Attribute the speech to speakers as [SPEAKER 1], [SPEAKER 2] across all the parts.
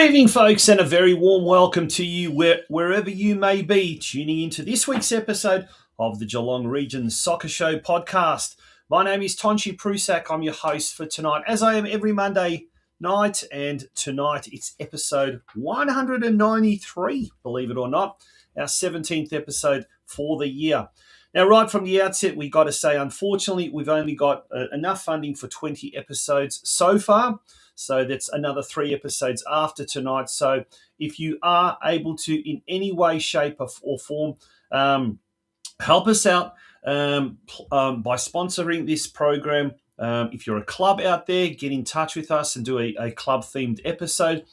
[SPEAKER 1] evening, folks, and a very warm welcome to you wherever you may be tuning into this week's episode of the Geelong Region Soccer Show podcast. My name is Tonchi Prusak. I'm your host for tonight, as I am every Monday night, and tonight it's episode 193, believe it or not, our 17th episode for the year. Now, right from the outset, we got to say, unfortunately, we've only got enough funding for 20 episodes so far. So that's another 3 episodes after tonight. So if you are able to, in any way, shape, or form, help us out by sponsoring this program. If you're a club out there, get in touch with us and do a club-themed episode.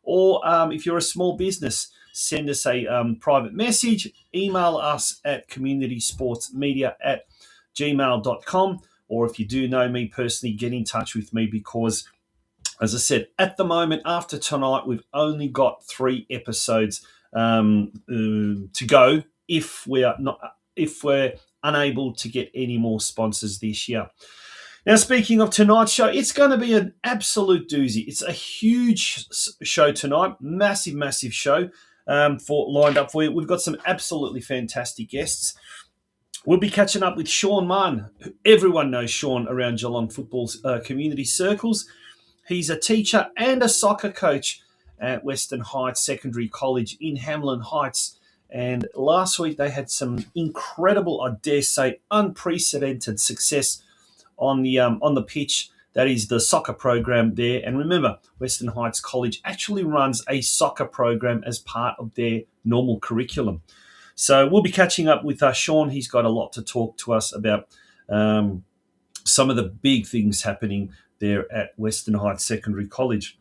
[SPEAKER 1] Or if you're a small business, send us a private message. Email us at communitysportsmedia@gmail.com. Or if you do know me personally, get in touch with me because, as I said, at the moment, after tonight, we've only got 3 episodes to go if we're unable to get any more sponsors this year. Now, speaking of tonight's show, it's going to be an absolute doozy. It's a huge show tonight, massive show lined up for you. We've got some absolutely fantastic guests. We'll be catching up with Sean Munn. Everyone knows Sean around Geelong football's community circles. He's a teacher and a soccer coach at Western Heights Secondary College in Hamlin Heights. And last week they had some incredible, I dare say, unprecedented success on the pitch. That is the soccer program there. And remember, Western Heights College actually runs a soccer program as part of their normal curriculum. So we'll be catching up with Sean. He's got a lot to talk to us about some of the big things happening there at Western Heights Secondary College.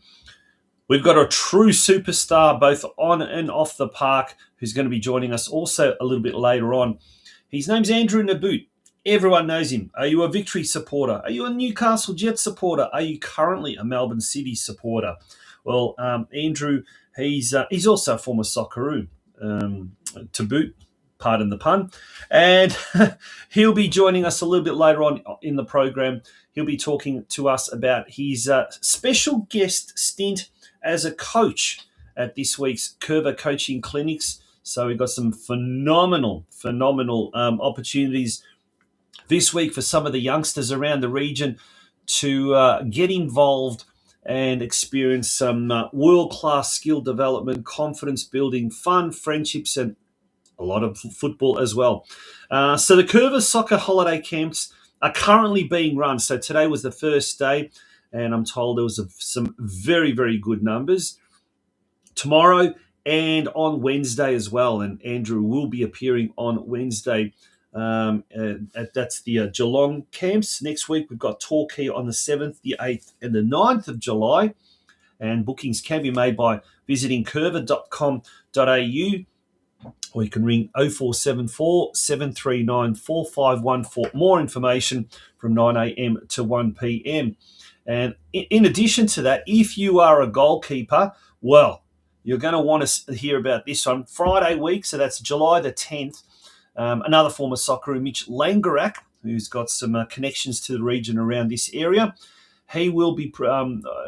[SPEAKER 1] We've got a true superstar both on and off the park who's going to be joining us also a little bit later on. His name's Andrew Naboot. Everyone knows him. Are you a Victory supporter? Are you a Newcastle Jets supporter? Are you currently a Melbourne City supporter? Well, Andrew, he's also a former Socceroo to boot, pardon the pun. And he'll be joining us a little bit later on in the program. He'll be talking to us about his special guest stint as a coach at this week's Curva Coaching Clinics. So we've got some phenomenal opportunities this week for some of the youngsters around the region to get involved and experience some world-class skill development, confidence building, fun, friendships, and a lot of football as well. So the Curva Soccer Holiday Camps are currently being run. So today was the first day, and I'm told there was some very, very good numbers. Tomorrow and on Wednesday as well, and Andrew will be appearing on Wednesday. That's the Geelong camps. Next week we've got Torquay on the 7th, the 8th, and the 9th of July. And bookings can be made by visiting curva.com.au. Or you can ring 0474 739 4514. More information from 9 a.m. to 1 p.m. And in addition to that, if you are a goalkeeper, well, you're going to want to hear about this on Friday week. So that's July the 10th. Another former Socceroo, Mitch Langerak, who's got some connections to the region around this area. He will be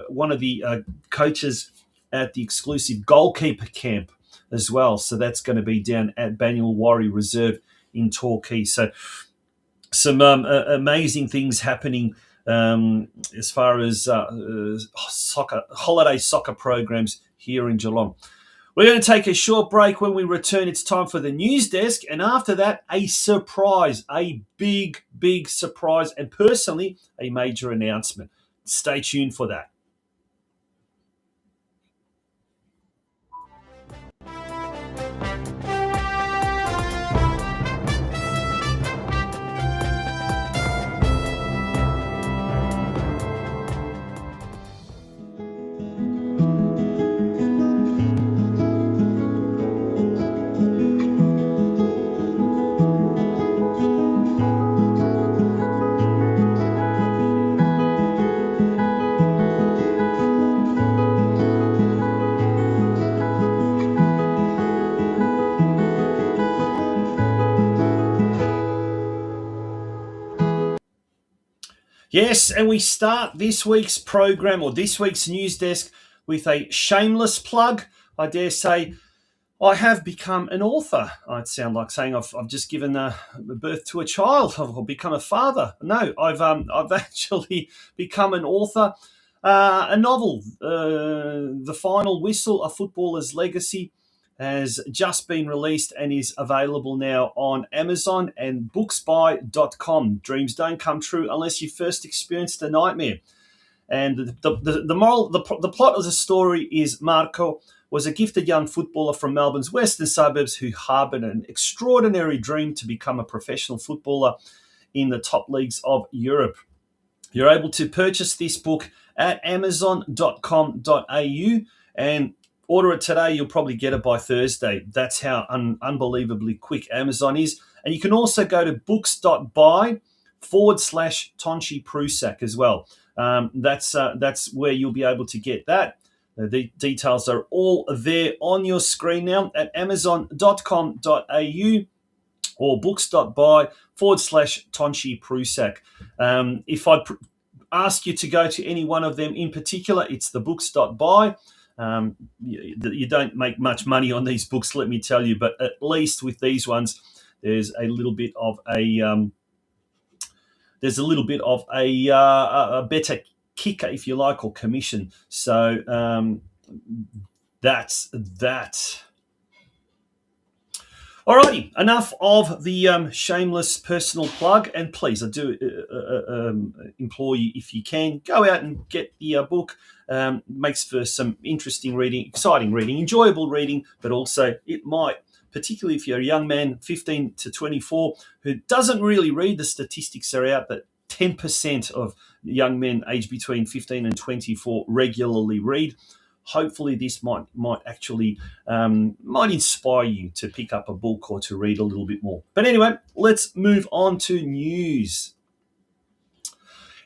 [SPEAKER 1] one of the coaches at the exclusive goalkeeper camp as well. So that's going to be down at Banyul Warri Reserve in Torquay. So some amazing things happening as far as holiday soccer programs here in Geelong. We're going to take a short break. When we return, it's time for the news desk. And after that, a surprise, a big surprise, and personally, a major announcement. Stay tuned for that. Yes, and we start this week's program or this week's news desk with a shameless plug. I dare say I have become an author. I'd sound like saying I've just given birth to a child or become a father. No, I've actually become an author. A novel, The Final Whistle, A Footballer's Legacy, has just been released and is available now on Amazon and booksby.com. Dreams don't come true unless you first experienced a nightmare. And the plot of the story is Marco was a gifted young footballer from Melbourne's western suburbs who harboured an extraordinary dream to become a professional footballer in the top leagues of Europe. You're able to purchase this book at amazon.com.au and order it today. You'll probably get it by Thursday. That's how unbelievably quick Amazon is. And you can also go to books.by/Tonchi Prusak as well. That's where you'll be able to get that. The details are all there on your screen now at amazon.com.au or books.by/Tonchi Prusak. If I ask you to go to any one of them in particular, it's the books.by. You don't make much money on these books, let me tell you, but at least with these ones, there's a little bit of a better kicker, if you like, or commission. So that's that. Alrighty, enough of the shameless personal plug, and please, I do implore you, if you can, go out and get the book. Makes for some interesting reading, exciting reading, enjoyable reading, but also it might, particularly if you're a young man, 15 to 24, who doesn't really read. The statistics are out that 10% of young men aged between 15 and 24 regularly read. Hopefully this might actually might inspire you to pick up a book or to read a little bit more. But anyway, let's move on to news.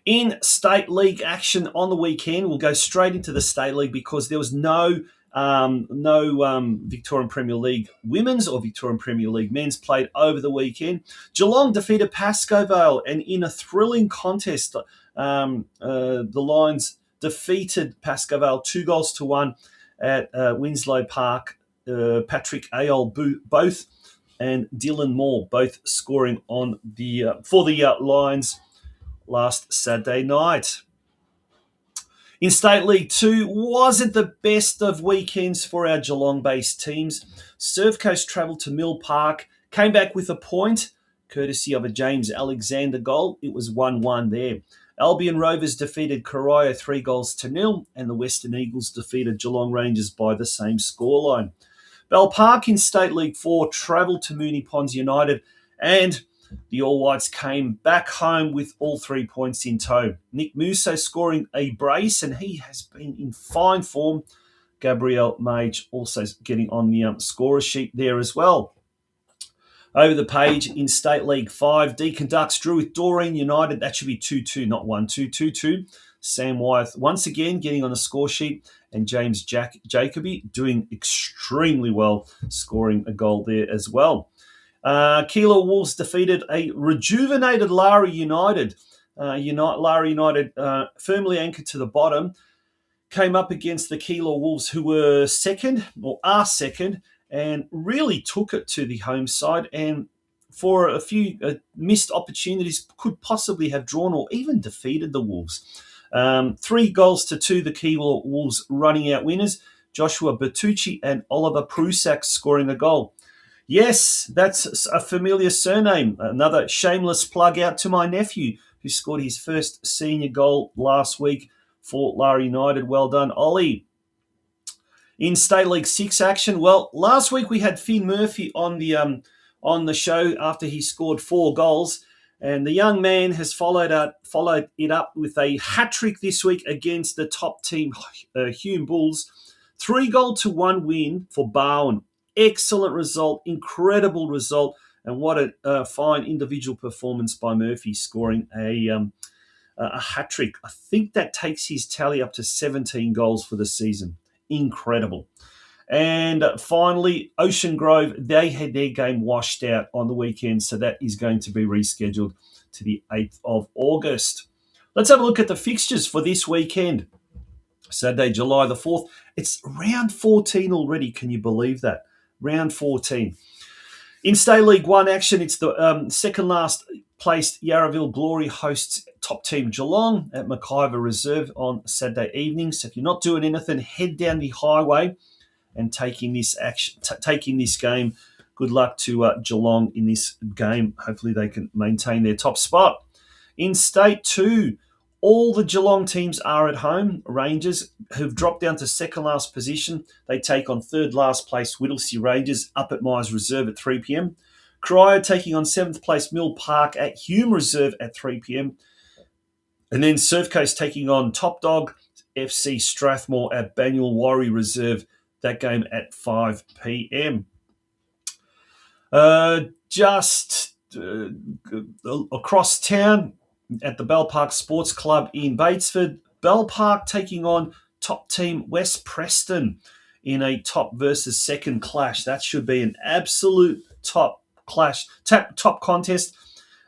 [SPEAKER 1] In State League action on the weekend, we'll go straight into the State League because there was no Victorian Premier League women's or Victorian Premier League men's played over the weekend. Geelong defeated Pascoe Vale, and in a thrilling contest, the Lions defeated Pascoe Vale 2-1 at Winslow Park. Patrick Ayol both and Dylan Moore both scoring on the for the Lions last Saturday night. In State League 2, wasn't the best of weekends for our Geelong-based teams. Surf Coast travelled to Mill Park, came back with a point, courtesy of a James Alexander goal. It was 1-1 there. Albion Rovers defeated Corio 3-0, and the Western Eagles defeated Geelong Rangers by the same scoreline. Bell Park in State League 4 travelled to Moonee Ponds United, and the All Whites came back home with all 3 points in tow. Nick Musso scoring a brace, and he has been in fine form. Gabrielle Mage also getting on the scorer sheet there as well. Over the page in State League 5, Deakin Ducks drew with Doreen United. That should be 2-2, not 1-2, 2-2. Sam Wyeth once again getting on the score sheet, and James Jacoby doing extremely well, scoring a goal there as well. Keilor Wolves defeated a rejuvenated Larry United. Larry United, firmly anchored to the bottom, came up against the Keilor Wolves, who were second, or are second, and really took it to the home side, and for a few missed opportunities could possibly have drawn or even defeated the Wolves. 3-2, the Keilor Wolves running out winners. Joshua Bertucci and Oliver Prusak scoring a goal. Yes, that's a familiar surname. Another shameless plug out to my nephew, who scored his first senior goal last week for Larry United. Well done, Ollie. In State League 6 action, well, last week we had Finn Murphy on the show after he scored 4 goals, and the young man has followed it up with a hat-trick this week against the top team, Hume Bulls. 3-1 win for Bowen. Excellent result, incredible result, and what a fine individual performance by Murphy, scoring a hat-trick. I think that takes his tally up to 17 goals for the season. Incredible. And finally, Ocean Grove, they had their game washed out on the weekend, so that is going to be rescheduled to the 8th of August. Let's have a look at the fixtures for this weekend. Saturday, July the 4th. It's round 14 already. Can you believe that? Round 14. In State League 1 action, it's the second last placed Yarraville Glory hosts top team Geelong at McIver Reserve on Saturday evening. So if you're not doing anything, head down the highway and taking this game. Good luck to Geelong in this game. Hopefully they can maintain their top spot. In State 2, all the Geelong teams are at home. Rangers, who've dropped down to second last position, they take on third last place Whittlesea Rangers up at Myers Reserve at 3 p.m. Cryo taking on seventh place Mill Park at Hume Reserve at 3 p.m. And then Surf Coast taking on Top Dog FC Strathmore at Banyul Warri Reserve. That game at 5 p.m. Just across town at the Bell Park Sports Club in Batesford, Bell Park taking on top team West Preston in a top versus second clash. That should be an absolute top clash, top contest.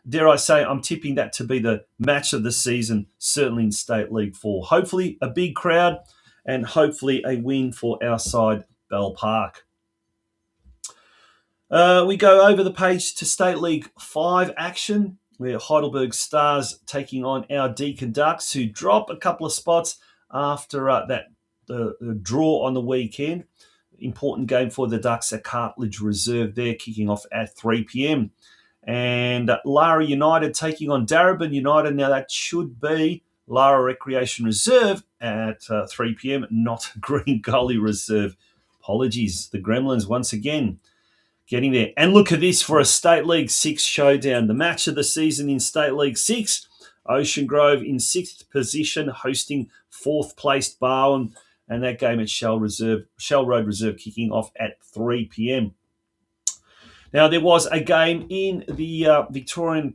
[SPEAKER 1] Dare I say, I'm tipping that to be the match of the season, certainly in State League 4. Hopefully a big crowd and hopefully a win for our side, Bell Park. We go over the page to State League 5 action, where Heidelberg Stars taking on our Deakin Ducks, who drop a couple of spots after the draw on the weekend. Important game for the Ducks at Cartledge Reserve. They're kicking off at 3 p.m. And Lara United taking on Darebin United. Now that should be Lara Recreation Reserve at 3 p.m, not Green Gully Reserve. Apologies. The Gremlins once again getting there. And look at this for a State League 6 showdown. The match of the season in State League 6. Ocean Grove in 6th position, hosting 4th placed Barwon. And that game at Shell Road Reserve kicking off at 3 p.m. Now, there was a game in the Victorian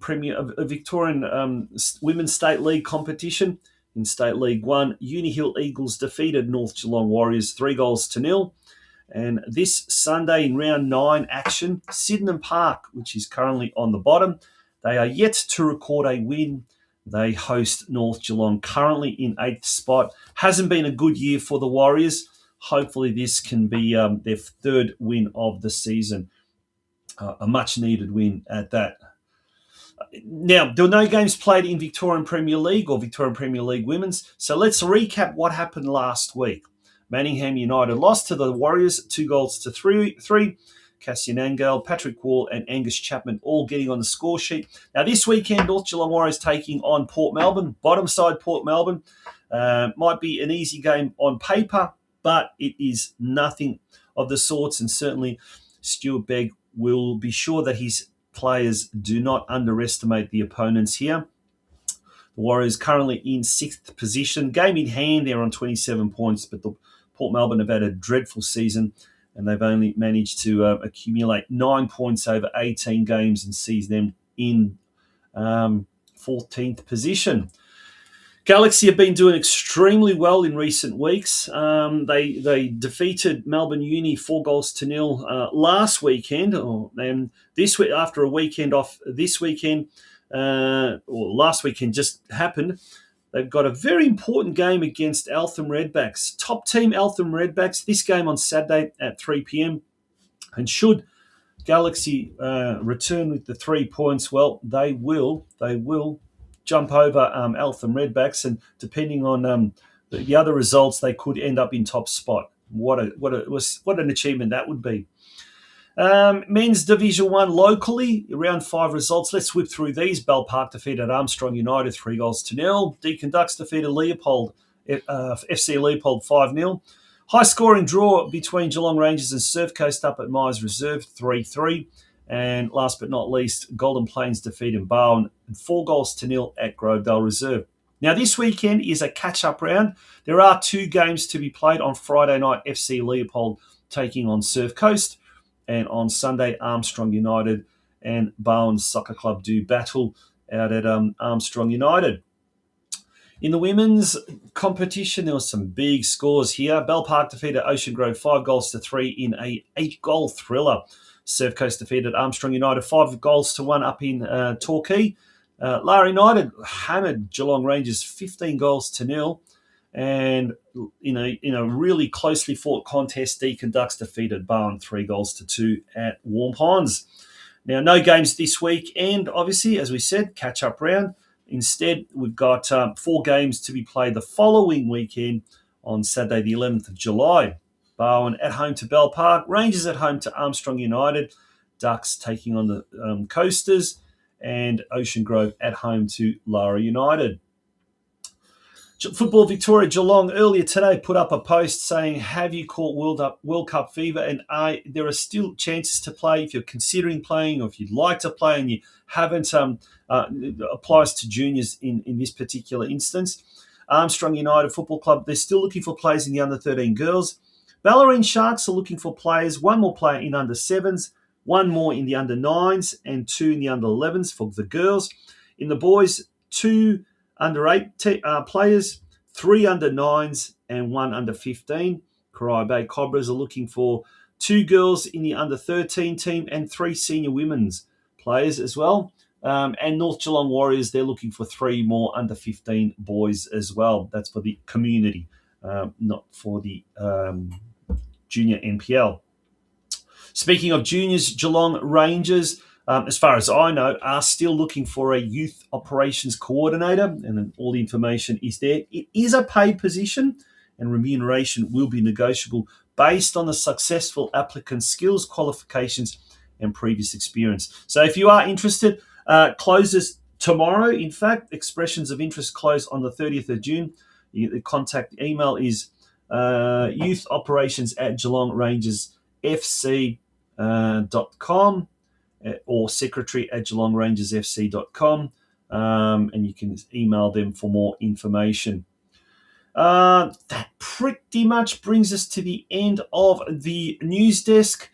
[SPEAKER 1] Women's State League competition. In State League 1, Uni Hill Eagles defeated North Geelong Warriors 3-0. And this Sunday in round 9 action, Sydenham Park, which is currently on the bottom, they are yet to record a win. They host North Geelong, currently in 8th spot. Hasn't been a good year for the Warriors. Hopefully this can be their 3rd win of the season. A much-needed win at that. Now, there were no games played in Victorian Premier League or Victorian Premier League Women's, so let's recap what happened last week. Manningham United lost to the Warriors 2-3. Cassian Angel, Patrick Wall and Angus Chapman all getting on the score sheet. Now this weekend, North Geelong Warriors taking on Port Melbourne, bottom side Port Melbourne. Might be an easy game on paper, but it is nothing of the sorts, and certainly Stuart Begg will be sure that his players do not underestimate the opponents here. The Warriors currently in 6th position. Game in hand, they're on 27 points, but the Port Melbourne have had a dreadful season and they've only managed to accumulate 9 points over 18 games and sees them in 14th position. Galaxy have been doing extremely well in recent weeks. They defeated Melbourne Uni 4-0 last weekend, and this week after a weekend off. This weekend, or last weekend, just happened. They've got a very important game against Eltham Redbacks, top team Eltham Redbacks. This game on Saturday at 3 p.m. And should Galaxy return with the 3 points, well, they will jump over Eltham Redbacks, and depending on the other results, they could end up in top spot. What an achievement that would be. Men's Division 1 locally, round 5 results. Let's whip through these. Bell Park defeated Armstrong United 3-0. Deakin Ducks defeated FC Leopold 5-0. High scoring draw between Geelong Rangers and Surf Coast up at Myers Reserve 3-3. And last but not least, Golden Plains defeated Barwon 4-0 at Grovedale Reserve. Now, this weekend is a catch-up round. There are 2 games to be played on Friday night. FC Leopold taking on Surf Coast. And on Sunday, Armstrong United and Barwon Soccer Club do battle out at Armstrong United. In the women's competition, there were some big scores here. Bell Park defeated Ocean Grove 5-3 in a 8-goal thriller. Surf Coast defeated Armstrong United 5-1 up in Torquay. Lara United hammered Geelong Rangers 15-0. And in a really closely fought contest, Deacon Ducks defeated Bowen 3-2 at Warm Ponds. Now, no games this week, and obviously, as we said, catch-up round. Instead, we've got 4 games to be played the following weekend on Saturday, the 11th of July. Bowen at home to Bell Park, Rangers at home to Armstrong United, Ducks taking on the Coasters, and Ocean Grove at home to Lara United. Football Victoria Geelong earlier today put up a post saying, have you caught World Cup fever? And there are still chances to play if you're considering playing or if you'd like to play and you haven't. It applies to juniors in this particular instance. Armstrong United Football Club, they're still looking for players in the under-13 girls. Ballerine Sharks are looking for players, 1 more player in under-7s, 1 more in the under-9s, and 2 in the under-11s for the girls. In the boys, 2 under-8 players, 3 under-9s, and 1 under-15. Corio Bay Cobras are looking for 2 girls in the under-13 team and 3 senior women's players as well. And North Geelong Warriors, they're looking for 3 more under-15 boys as well. That's for the community, not for the junior NPL. Speaking of juniors, Geelong Rangers, as far as I know, are still looking for a youth operations coordinator, and all the information is there. It is a paid position, and remuneration will be negotiable based on the successful applicant's skills, qualifications, and previous experience. So if you are interested, closes tomorrow. In fact, expressions of interest close on the 30th of June. The contact email is youthoperations@geelongrangersfc.com or secretary@geelongrangersfc.com, and you can email them for more information. That pretty much brings us to the end of the news desk.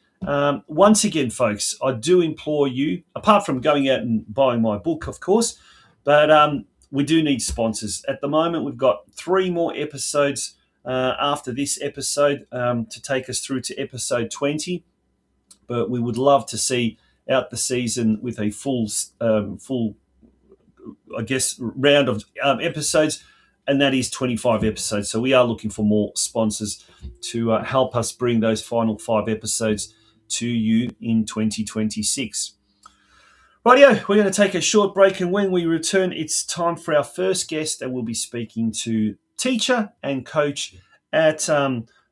[SPEAKER 1] Once again, folks, I do implore you, apart from going out and buying my book, of course, but we do need sponsors. At the moment, we've got 3 more episodes after this episode to take us through to episode 20. But we would love to see out the season with a full, I guess, round of episodes, and that is 25 episodes. So we are looking for more sponsors to help us bring those final 5 episodes to you in 2026. Rightio, we're going to take a short break, and when we return, it's time for our first guest, and we'll be speaking to teacher and coach at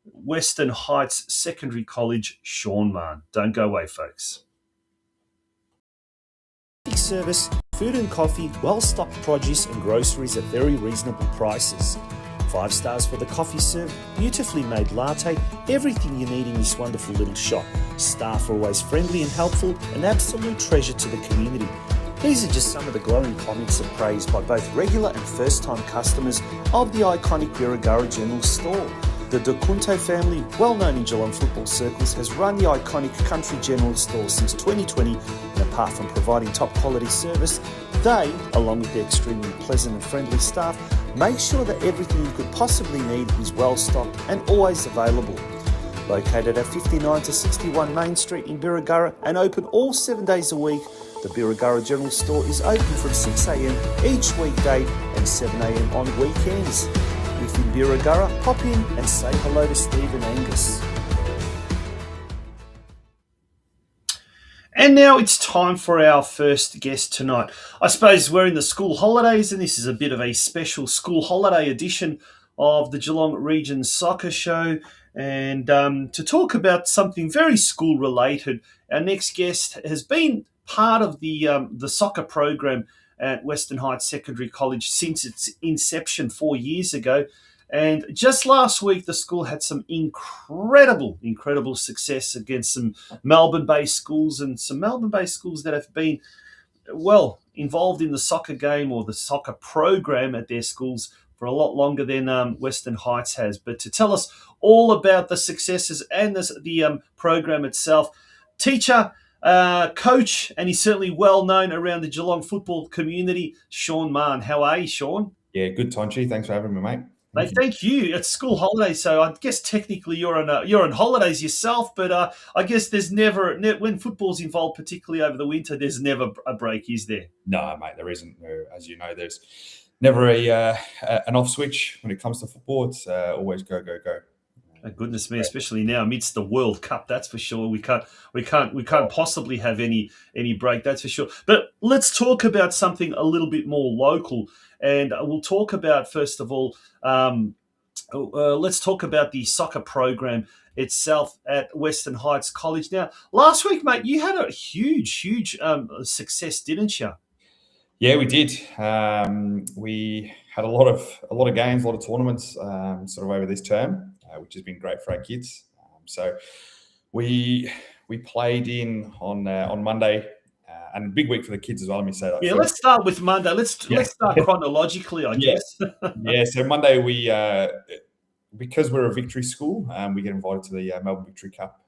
[SPEAKER 1] Western Heights Secondary College, Sean Mann. Don't go away, folks. Service, food and coffee, well-stocked produce and groceries at very reasonable prices. 5 stars for the coffee served, beautifully made latte, everything you need in this wonderful little shop. Staff are always friendly and helpful, an absolute treasure to the community. These are just some of the glowing comments of praise by both regular and first-time customers of the iconic Birregurra General Store. The De Cunto family, well known in Geelong football circles, has run the iconic Country General Store since 2020, and apart from providing top quality service, they, along with their extremely pleasant and friendly staff, make sure that everything you could possibly need is well stocked and always available. Located at 59 to 61 Main Street in Birregurra and open all 7 days a week, the Birregurra General Store is open from 6 a.m. each weekday and 7 a.m. on weekends. If in Birregurra, pop in and say hello to Steve and Angus. And now it's time for our first guest tonight. I suppose we're in the school holidays, and this is a bit of a special school holiday edition of the Geelong Region Soccer Show. And to talk about something very school related, our next guest has been part of the soccer program at Western Heights Secondary College since its inception 4 years ago. And just last week, the school had some incredible success against some Melbourne-based schools, and some Melbourne-based schools that have been, well, involved in the soccer game or the soccer program at their schools for a lot longer than Western Heights has. But to tell us all about the successes and the program itself, teacher, coach, and he's certainly well known around the Geelong football community, Sean Mann. How are you, Sean?
[SPEAKER 2] Yeah, good, Tonchi. Thanks for having me, mate.
[SPEAKER 1] Thank you. It's school holidays, so I guess technically you're on holidays yourself. But I guess there's never when football's involved, particularly over the winter, there's never a break, is there?
[SPEAKER 2] No, mate, there isn't. As you know, there's never an off switch when it comes to football. It's always go, go, go.
[SPEAKER 1] Oh, goodness me, especially now amidst the World Cup, that's for sure. We can't possibly have any break, that's for sure. But let's talk about something a little bit more local, and we'll talk about first of all. Let's talk about the soccer program itself at Western Heights College. Now, last week, mate, you had a huge success, didn't you?
[SPEAKER 2] Yeah, we did. We had a lot of games, a lot of tournaments, sort of over this term, which has been great for our kids. So we played in on Monday, and a big week for the kids as well. Let me say that
[SPEAKER 1] Yeah,
[SPEAKER 2] first.
[SPEAKER 1] let's start with Monday. Let's
[SPEAKER 2] Yeah,
[SPEAKER 1] let's start chronologically, I
[SPEAKER 2] yeah,
[SPEAKER 1] guess.
[SPEAKER 2] yeah. So Monday because we're a victory school, we get invited to the Melbourne Victory Cup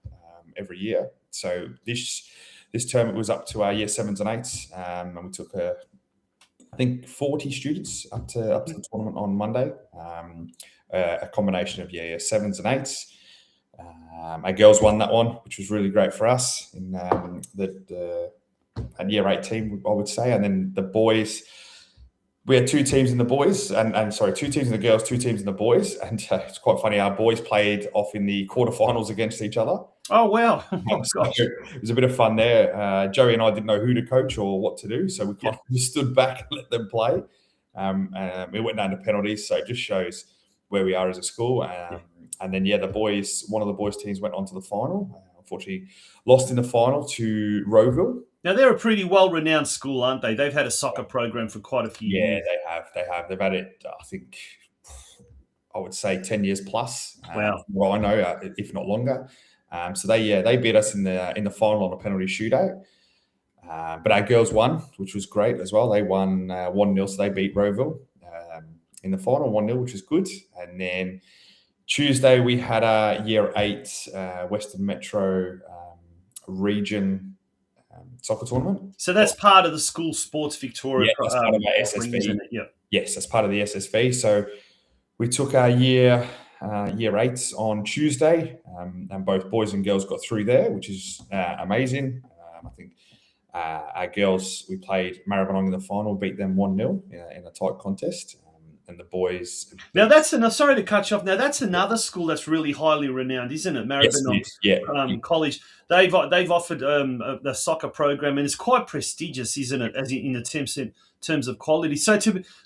[SPEAKER 2] every year. So this term it was up to our year sevens and eights, and we took I think 40 students up to the tournament on Monday. A combination of year sevens and eights. Our girls won that one, which was really great for us in and year 8 team, I would say. And then the boys, we had 2 teams in the boys, and sorry, 2 teams in the girls, 2 teams in the boys. And it's quite funny. Our boys played off in the quarterfinals against each other.
[SPEAKER 1] Oh, wow. Oh,
[SPEAKER 2] So
[SPEAKER 1] gosh.
[SPEAKER 2] it was a bit of fun there. Joey and I didn't know who to coach or what to do, so we kind of just stood back and let them play. We went down to penalties, so it just shows where we are as a school. And then, one of the boys' teams went on to the final. Unfortunately, lost in the final to Rowville.
[SPEAKER 1] Now, they're a pretty well-renowned school, aren't they? They've had a soccer program for quite a few
[SPEAKER 2] Yeah,
[SPEAKER 1] years.
[SPEAKER 2] they have. They've had it, I think, I would say 10 years plus.
[SPEAKER 1] Wow.
[SPEAKER 2] Well, I know, if not longer. So they beat us in the final on a penalty shootout. But our girls won, which was great as well. They won 1-0, so they beat Rowville in the final 1-0, which is good. And then Tuesday we had a year 8 Western Metro region soccer tournament.
[SPEAKER 1] So that's part of the School Sports Victoria.
[SPEAKER 2] Yeah, that's part of our
[SPEAKER 1] offering,
[SPEAKER 2] SSV.
[SPEAKER 1] isn't it? Yeah.
[SPEAKER 2] Yes, that's part of the SSV. So we took our year 8s on Tuesday, and both boys and girls got through there, which is amazing. I think our girls, we played Maribyrnong in the final, beat them 1-0 in a tight contest. And the boys.
[SPEAKER 1] Now sorry to cut you off. Now that's another school that's really highly renowned, isn't it? Maribyrnong College. They've offered the soccer program, and it's quite prestigious, isn't it? As in terms of quality. So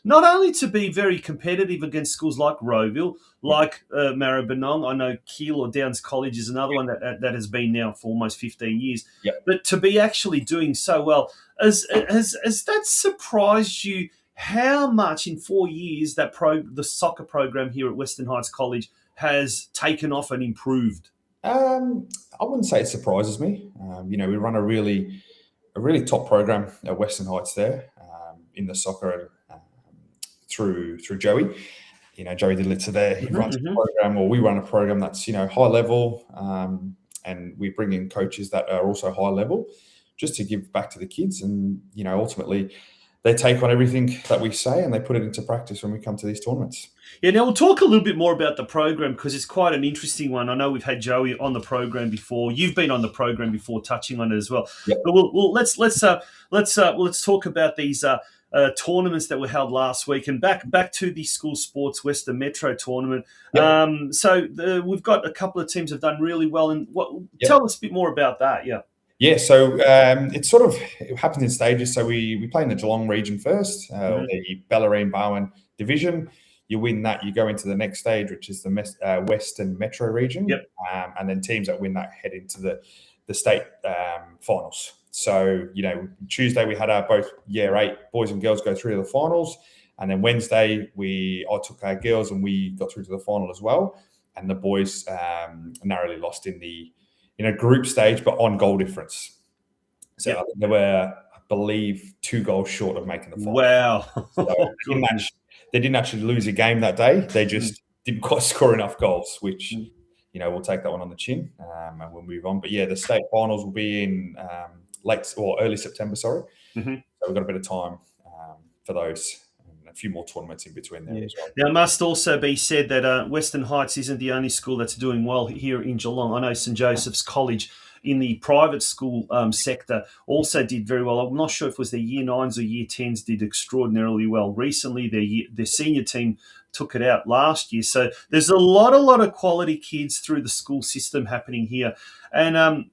[SPEAKER 1] not only to be very competitive against schools like Rowville, like Maribyrnong. I know Keel or Downs College is another one that has been now for almost 15 years.
[SPEAKER 2] Yep.
[SPEAKER 1] But to be actually doing so well, has that surprised you? How much in 4 years the soccer program here at Western Heights College has taken off and improved?
[SPEAKER 2] I wouldn't say it surprises me. We run a really top program at Western Heights there in the soccer through Joey. Joey Dillitzer there. He runs a program, or we run a program that's high level, and we bring in coaches that are also high level, just to give back to the kids, and ultimately they take on everything that we say and they put it into practice when we come to these tournaments.
[SPEAKER 1] Yeah, now we'll talk a little bit more about the program because it's quite an interesting one. I know we've had Joey on the program before. You've been on the program before, touching on it as well.
[SPEAKER 2] Yep.
[SPEAKER 1] But let's talk about these tournaments that were held last week, and back to the School Sports Western Metro tournament.
[SPEAKER 2] Yep.
[SPEAKER 1] So we've got a couple of teams have done really well, and tell us a bit more about that. Yeah.
[SPEAKER 2] Yeah, so it happens in stages. So we play in the Geelong region first, or the Bellarine Barwon division. You win that, you go into the next stage, which is the Western Metro region.
[SPEAKER 1] Yep.
[SPEAKER 2] And then teams that win that head into the state finals. So, Tuesday we had both year 8 boys and girls go through to the finals. And then Wednesday, I took our girls and we got through to the final as well. And the boys narrowly lost in the group stage, but on goal difference. So they were, I believe, 2 goals short of making the final.
[SPEAKER 1] Wow.
[SPEAKER 2] So they didn't actually lose a game that day. They just didn't quite score enough goals, which, we'll take that one on the chin and we'll move on. But yeah, the state finals will be in early September, sorry. So we've got a bit of time for those. A few more tournaments in between there as well.
[SPEAKER 1] Now, it must also be said that Western Heights isn't the only school that's doing well here in Geelong. I know St Joseph's College in the private school sector also did very well. I'm not sure if it was their year 9s or year 10s did extraordinarily well. Recently, their senior team took it out last year. So there's a lot of quality kids through the school system happening here. And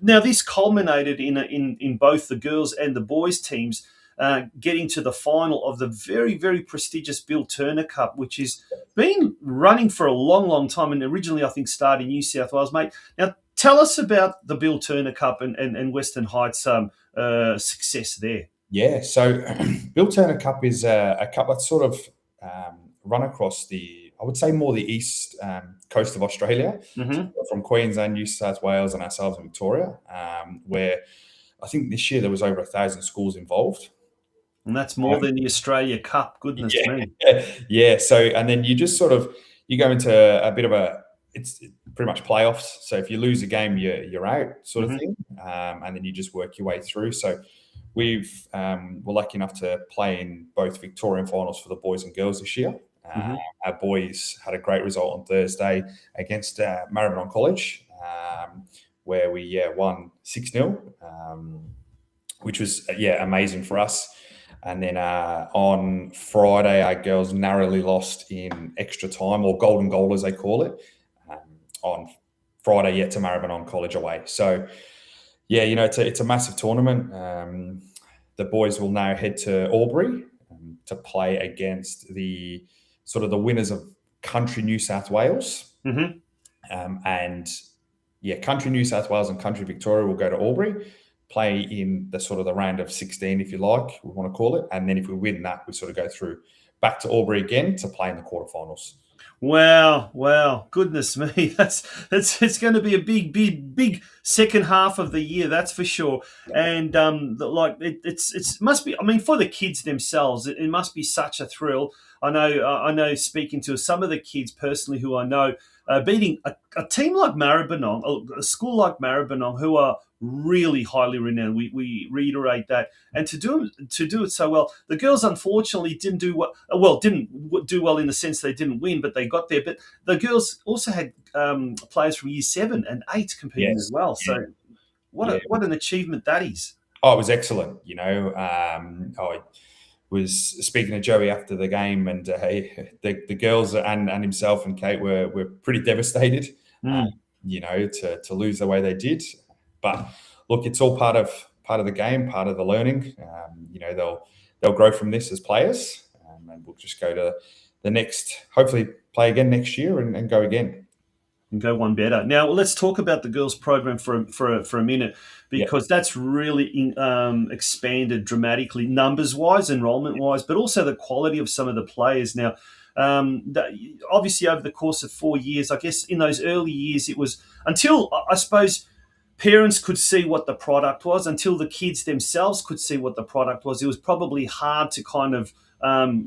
[SPEAKER 1] now this culminated in both the girls and the boys teams getting to the final of the very, very prestigious Bill Turner Cup, which has been running for a long, long time, and originally I think started in New South Wales, mate. Now, tell us about the Bill Turner Cup and Western Heights' success there.
[SPEAKER 2] Yeah, so Bill Turner Cup is a cup that's sort of run across I would say more the east coast of Australia,
[SPEAKER 1] Mm-hmm.
[SPEAKER 2] from Queensland, New South Wales, and ourselves in Victoria, where I think this year there was over 1,000 schools involved.
[SPEAKER 1] And that's more than the Australia Cup, goodness me.
[SPEAKER 2] Yeah. So, and then you just sort of, you go into a bit of it's pretty much playoffs. So if you lose a game, you're out sort of thing. And then you just work your way through. So we're lucky enough to play in both Victorian finals for the boys and girls this year. Our boys had a great result on Thursday against Maribyrnong College, where we won 6-0, which was amazing for us. And then on Friday, our girls narrowly lost in extra time, or golden goal as they call it, on Friday to Maribyrnong College away. So it's a massive tournament. The boys will now head to Albury to play against the winners of Country New South Wales. Country New South Wales and Country Victoria will go to Albury, play in the round of 16, if you like, we want to call it. And then if we win that, we sort of go through back to Albury again to play in the quarterfinals.
[SPEAKER 1] Wow. Goodness me. It's going to be a big second half of the year, that's for sure. And it must be, I mean, for the kids themselves, it must be such a thrill. I know speaking to some of the kids personally who I know, beating a team like Maribyrnong, a school like Maribyrnong, who are really highly renowned. We reiterate that, and to do it so well. The girls unfortunately didn't do well in the sense they didn't win, but they got there. But the girls also had players from year 7 and 8 competing as well. So what an achievement that is.
[SPEAKER 2] Oh, it was excellent. I was speaking to Joey after the game, and the girls and himself and Kate were pretty devastated, to lose the way they did. But look, it's all part of the game, part of the learning. They'll grow from this as players, and we'll just go to the next. Hopefully, play again next year and go again.
[SPEAKER 1] And go one better. Now, let's talk about the girls' program for a minute, because that's really expanded dramatically, numbers-wise, enrollment-wise, but also the quality of some of the players. Now, obviously, over the course of 4 years, I guess in those early years, it was until, I suppose, parents could see what the product was, until the kids themselves could see what the product was. It was probably hard to kind of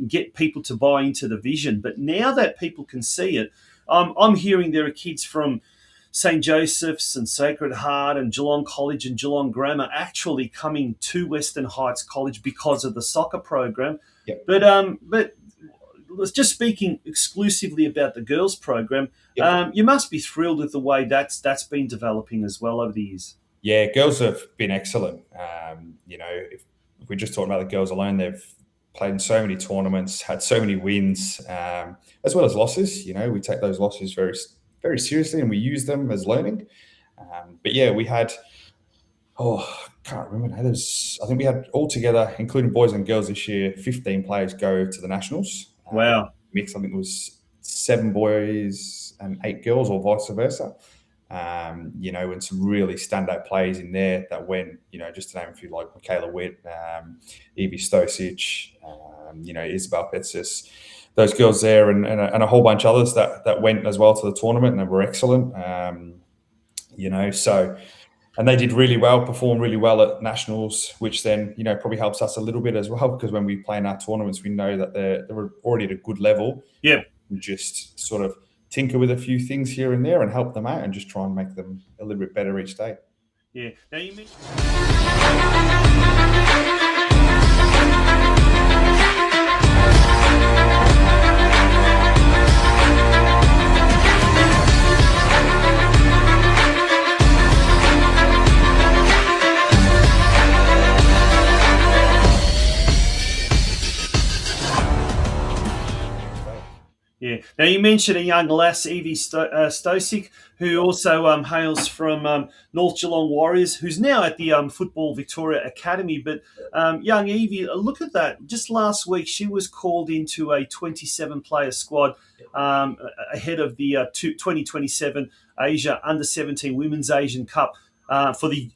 [SPEAKER 1] get people to buy into the vision. But now that people can see it, I'm hearing there are kids from St. Joseph's and Sacred Heart and Geelong College and Geelong Grammar actually coming to Western Heights College because of the soccer program.
[SPEAKER 2] Yep.
[SPEAKER 1] But just speaking exclusively about the girls program, you must be thrilled with the way that's been developing as well over the years.
[SPEAKER 2] Yeah, girls have been excellent. If we're just talking about the girls alone, they've played in so many tournaments, had so many wins, as well as losses. We take those losses very, very seriously, and we use them as learning. We had, I can't remember now. I think we had altogether, including boys and girls this year, 15 players go to the Nationals.
[SPEAKER 1] Wow.
[SPEAKER 2] Mix, I think it was 7 boys and 8 girls, or vice versa. And some really standout players in there that went, just to name a few, like Michaela Witt, Evie Stosic, Isabel Petsis, those girls there, and a whole bunch of others that went as well to the tournament and were excellent. And they did really well, performed really well at Nationals, which then, probably helps us a little bit as well, because when we play in our tournaments, we know that they're already at a good level.
[SPEAKER 1] Yeah.
[SPEAKER 2] We just sort of tinker with a few things here and there and help them out and just try and make them a little bit better each day.
[SPEAKER 1] Yeah. Now you mentioned Now, you mentioned a young lass, Evie Stosic, who also hails from North Geelong Warriors, who's now at the Football Victoria Academy. But young Evie, look at that. Just last week, she was called into a 27-player squad ahead of the 2027 Asia Under-17 Women's Asian Cup for the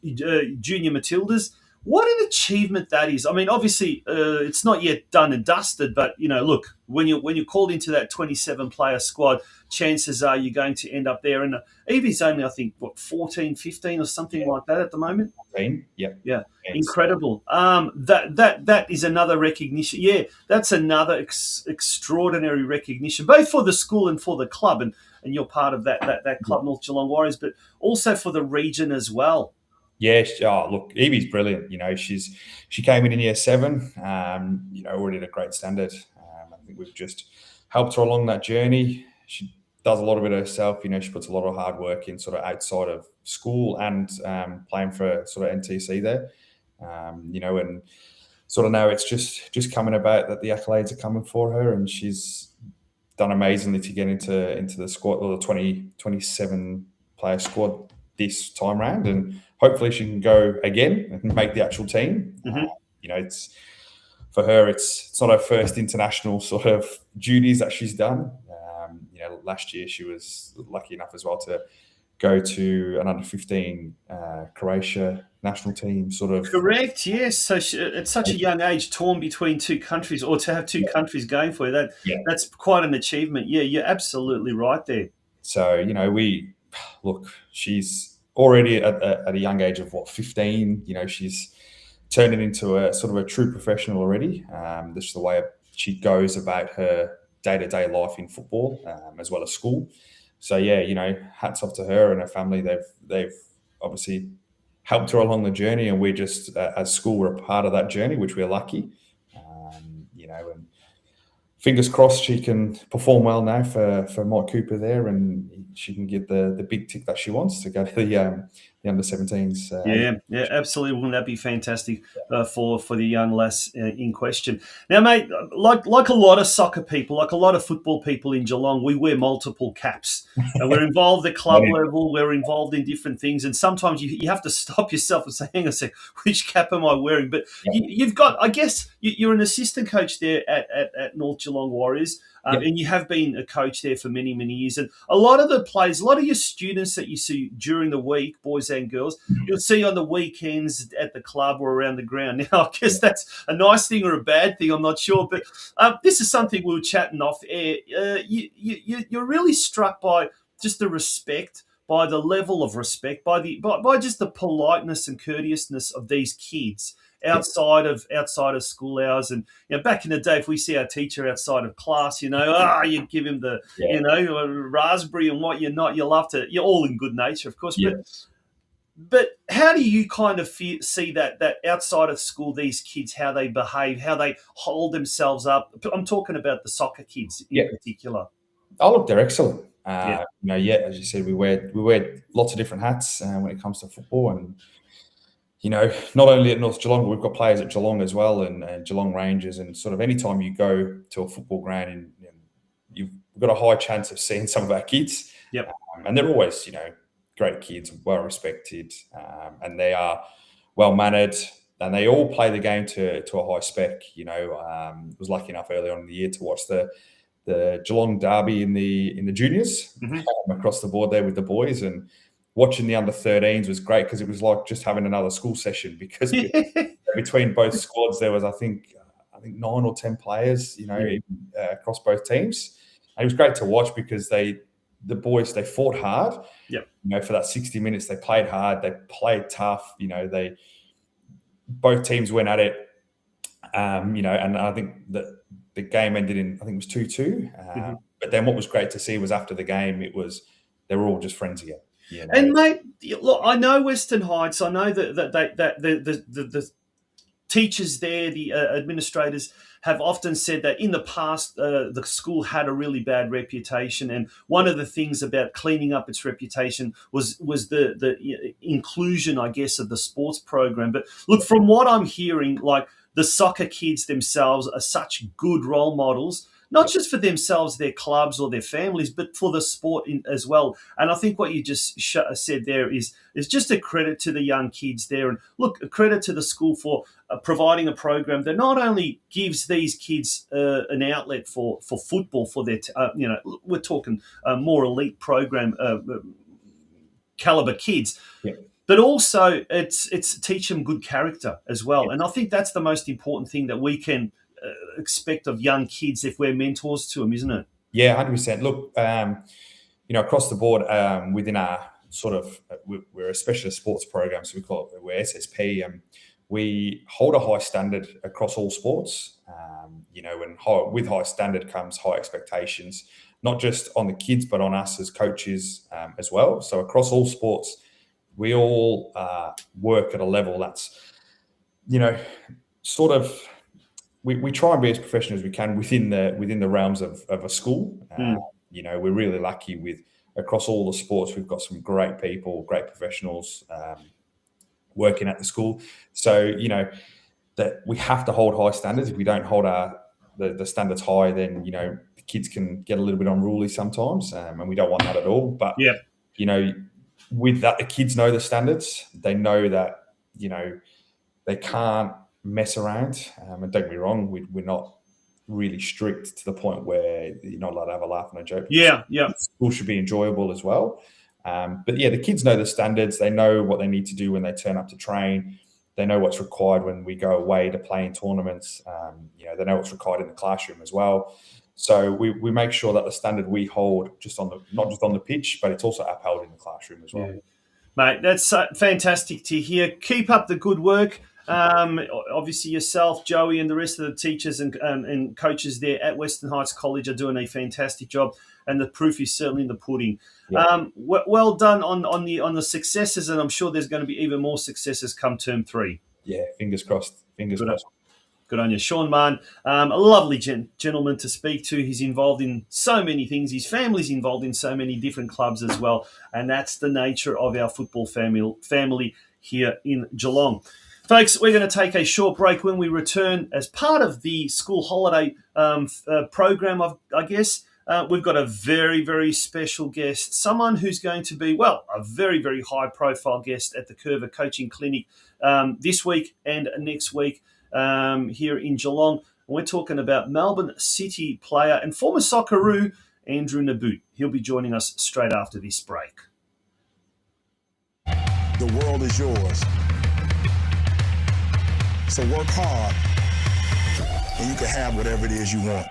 [SPEAKER 1] Junior Matildas. What an achievement that is! I mean, obviously, it's not yet done and dusted, but look, when you're called into that 27-player squad, chances are you're going to end up there. And Evie's only, I think, 14, 15 or something like that at the moment.
[SPEAKER 2] 14, yeah.
[SPEAKER 1] Yeah, incredible. That is another recognition. Yeah, that's another extraordinary recognition, both for the school and for the club, and you're part of that club, North Geelong Warriors, but also for the region as well.
[SPEAKER 2] Yeah, look, Evie's brilliant. She came in year 7. Already at a great standard. I think we've just helped her along that journey. She does a lot of it herself. She puts a lot of hard work in sort of outside of school and playing for sort of NTC there. And sort of now it's just coming about that the accolades are coming for her, and she's done amazingly to get into the squad, or the 27 player squad this time round, and hopefully she can go again and make the actual team.
[SPEAKER 1] Mm-hmm.
[SPEAKER 2] It's for her. It's not her first international sort of duties that she's done. Last year she was lucky enough as well to go to an under-15 Croatia national team. Sort of
[SPEAKER 1] correct. Yes. So at such a young age, torn between two countries, or to have two countries going for you, that's quite an achievement. Yeah, you're absolutely right there.
[SPEAKER 2] So she's already at a young age of 15. She's turning into a sort of a true professional already. This is the way she goes about her day-to-day life in football, as well as school. So hats off to her and her family. They've obviously helped her along the journey, and we're just as school, we're a part of that journey, which we're lucky. And fingers crossed she can perform well now for Mike Cooper there, and she can get the big tick that she wants to go to the under-17s.
[SPEAKER 1] Yeah, absolutely. Wouldn't that be fantastic for the young lass in question? Now, mate, like a lot of soccer people, like a lot of football people in Geelong, we wear multiple caps. We're involved at club level. We're involved in different things, and sometimes you have to stop yourself and say, "Hang on a sec, which cap am I wearing?" But you've got, I guess, you're an assistant coach there at North Geelong Warriors. And you have been a coach there for many, many years. And a lot of the players, a lot of your students that you see during the week, boys and girls, you'll see on the weekends at the club or around the ground. Now, I guess that's a nice thing or a bad thing, I'm not sure. But this is something we were chatting off air. You're really struck by just the respect, by the level of respect, by just the politeness and courteousness of these kids outside of school hours. And back in the day, if we see our teacher outside of class, you give him the raspberry and what you're not, you love to, you're all in good nature, of course. But how do you kind of see that outside of school, these kids, how they behave, how they hold themselves up? I'm talking about the soccer kids in particular.
[SPEAKER 2] Oh, look, they're excellent. As you said, we wear lots of different hats when it comes to football, and not only at North Geelong, but we've got players at Geelong as well, and Geelong Rangers, and sort of any time you go to a football ground, and you've got a high chance of seeing some of our kids.
[SPEAKER 1] Yep.
[SPEAKER 2] And they're always, great kids, well respected, and they are well mannered, and they all play the game to a high spec. Was lucky enough early on in the year to watch the Geelong derby in the juniors across the board there with the boys, and watching the under-13s was great because it was like just having another school session, because between both squads there was I think 9 or 10 players, across both teams. And it was great to watch because the boys fought hard. For that 60 minutes they played hard, they played tough. Both teams went at it. And I think that the game ended in, I think it was 2-2. But then what was great to see was after the game, they were all just friends again.
[SPEAKER 1] And mate, look, I know Western Heights. I know that the teachers there, the administrators, have often said that in the past the school had a really bad reputation, and one of the things about cleaning up its reputation was the inclusion, I guess, of the sports program. But look, from what I'm hearing, like the soccer kids themselves are such good role models. not just for themselves, their clubs or their families, but for the sport as well. And I think what you just said there is just a credit to the young kids there. And look, a credit to the school for providing a program that not only gives these kids an outlet for football, for their, we're talking more elite program caliber kids.
[SPEAKER 2] Yeah.
[SPEAKER 1] But also, it's teach them good character as well. And I think that's the most important thing that we can expect of young kids if we're mentors to them, isn't it?
[SPEAKER 2] Yeah, 100%. Look, across the board, within our sort of, we're a specialist sports program, so we're SSP. We hold a high standard across all sports, and with high standard comes high expectations, not just on the kids, but on us as coaches as well. So across all sports, we all work at a level that's, sort of, we try and be as professional as we can within the realms of a school. We're really lucky with across all the sports. We've got some great people, great professionals working at the school. So that we have to hold high standards. If we don't hold the standards high, then the kids can get a little bit unruly sometimes, and we don't want that at all. But with that, the kids know the standards. They know that they can't mess around. And don't get me wrong, we're not really strict to the point where you're not allowed to have a laugh and a joke.
[SPEAKER 1] Yeah.
[SPEAKER 2] School should be enjoyable as well. But yeah, the kids know the standards. They know what they need to do when they turn up to train. They know what's required when we go away to play in tournaments. They know what's required in the classroom as well. So we make sure that the standard we hold not just on the pitch, but it's also upheld in the classroom as well.
[SPEAKER 1] Yeah. Mate, that's fantastic to hear. Keep up the good work. Obviously yourself, Joey, and the rest of the teachers and coaches there at Western Heights College are doing a fantastic job, and the proof is certainly in the pudding. Yeah. Well done on the successes, and I'm sure there's going to be even more successes come term 3.
[SPEAKER 2] Yeah, fingers crossed. Fingers crossed.
[SPEAKER 1] Good on you. Sean Mann, a lovely gentleman to speak to. He's involved in so many things. His family's involved in so many different clubs as well, and that's the nature of our football family here in Geelong. Folks, we're going to take a short break. When we return, as part of the school holiday program, I guess, we've got a very, very special guest, someone who's going to be, a very, very high-profile guest at the Curva Coaching Clinic this week and next week here in Geelong. And we're talking about Melbourne City player and former Socceroo, Andrew Nabbout. He'll be joining us straight after this break.
[SPEAKER 3] The world is yours. So work hard, and you can have whatever it is you want.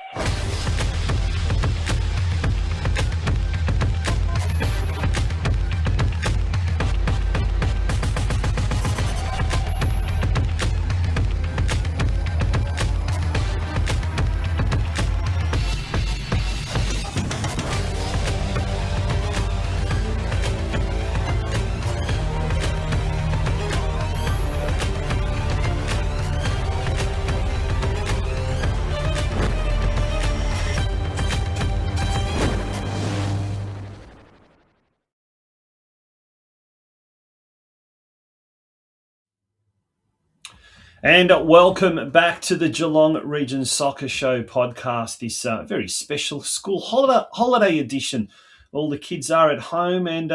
[SPEAKER 1] And welcome back to the Geelong Region Soccer Show podcast, this very special school holiday edition. All the kids are at home, and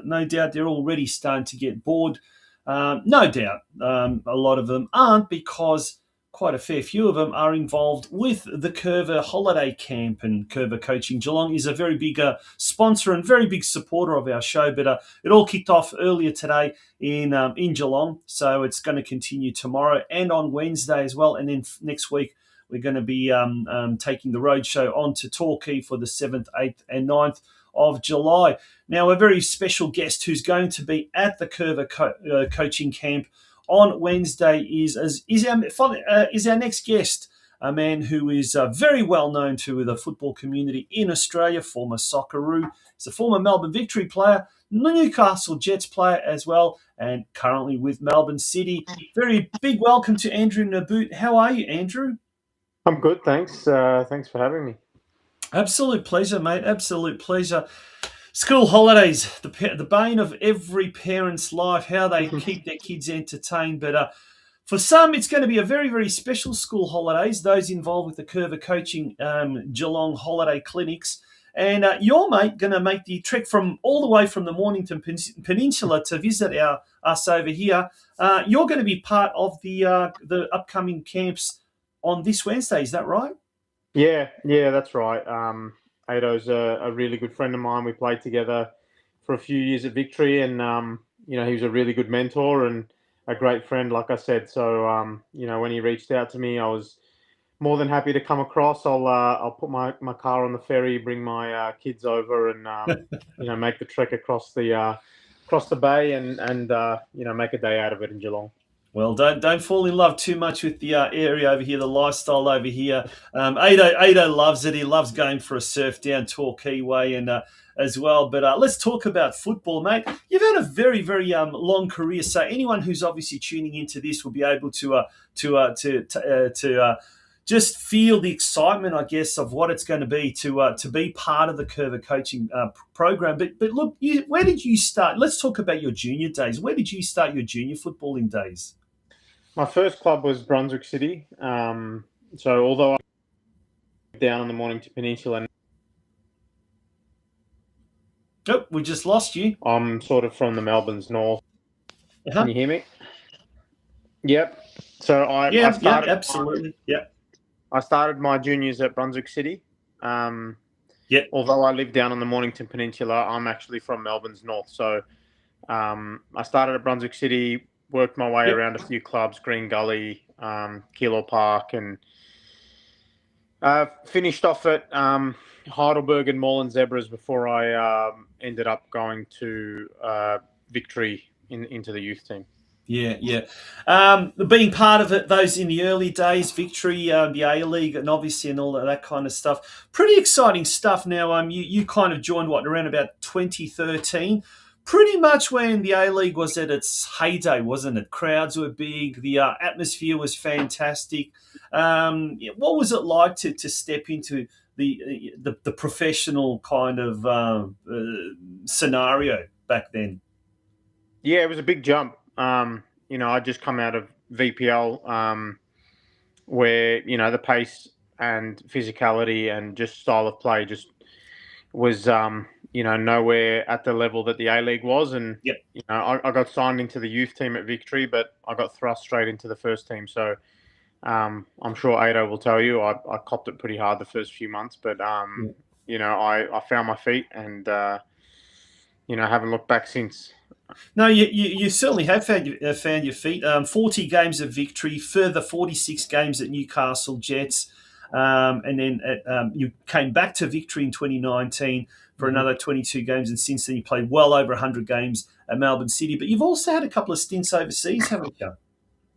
[SPEAKER 1] no doubt they're already starting to get bored. No doubt a lot of them aren't, because quite a fair few of them are involved with the Curva Holiday Camp, and Curva Coaching Geelong is a very big sponsor and very big supporter of our show. But it all kicked off earlier today in Geelong, so it's going to continue tomorrow and on Wednesday as well. And then next week we're going to be taking the roadshow on to Torquay for the 7th, 8th and 9th of July. Now, a very special guest who's going to be at the Curva Coaching Camp on Wednesday is our next guest, a man who is very well known to the football community in Australia, former Socceroo. He's a former Melbourne Victory player, Newcastle Jets player as well, and currently with Melbourne City. Very big welcome to Andrew Nabbout. How are you, Andrew?
[SPEAKER 4] I'm good, thanks. Thanks for having me.
[SPEAKER 1] Absolute pleasure, mate. Absolute pleasure. School holidays, the bane of every parent's life, how they keep their kids entertained. But For some, it's going to be a very, very special school holidays, those involved with the Curva Coaching Geelong holiday clinics. And your mate going to make the trek from all the way from the Mornington Peninsula to visit us over here. You're going to be part of the upcoming camps on this Wednesday. Is that right?
[SPEAKER 4] Yeah, that's right. Ado's a really good friend of mine. We played together for a few years at Victory, and he was a really good mentor and a great friend, like I said. So when he reached out to me, I was more than happy to come across. I'll put my car on the ferry, bring my kids over, and make the trek across the bay and make a day out of it in Geelong.
[SPEAKER 1] Well, don't fall in love too much with the area over here, the lifestyle over here. Ado loves it. He loves going for a surf down Torquay Way and as well. But let's talk about football, mate. You've had a very, very long career. So anyone who's obviously tuning into this will be able to just feel the excitement, I guess, of what it's going to be part of the Curva Coaching program. But look, where did you start? Let's talk about your junior days. Where did you start your junior footballing days?
[SPEAKER 4] My first club was Brunswick City. So although I lived down on the Mornington Peninsula,
[SPEAKER 1] Oh, we just lost you.
[SPEAKER 4] I'm sort of from the Melbourne's north.
[SPEAKER 1] Uh-huh.
[SPEAKER 4] Can you hear me? Yep. So I started
[SPEAKER 1] absolutely.
[SPEAKER 4] I started my juniors at Brunswick City. Although I live down on the Mornington Peninsula, I'm actually from Melbourne's north. So I started at Brunswick City, worked my way around a few clubs, Green Gully, Keilor Park, and finished off at Heidelberg and Moreland Zebras before I ended up going to Victory into the youth team.
[SPEAKER 1] Yeah. Being part of it, those in the early days, Victory, the A-League, and obviously and all of that kind of stuff. Pretty exciting stuff. Now, you kind of joined around about 2013. Pretty much when the A-League was at its heyday, wasn't it? Crowds were big. The atmosphere was fantastic. What was it like to step into the professional kind of scenario back then?
[SPEAKER 4] Yeah, it was a big jump. I just come out of VPL, where the pace and physicality and just style of play just was nowhere at the level that the A-League was. And I got signed into the youth team at Victory, but I got thrust straight into the first team. So I'm sure Ado will tell you I copped it pretty hard the first few months, but I found my feet and haven't looked back since.
[SPEAKER 1] No, you certainly have found your feet. 40 games of Victory, further 46 games at Newcastle Jets, and then you came back to Victory in 2019 for another 22 games, and since then you played well over 100 games at Melbourne City. But you've also had a couple of stints overseas, haven't you?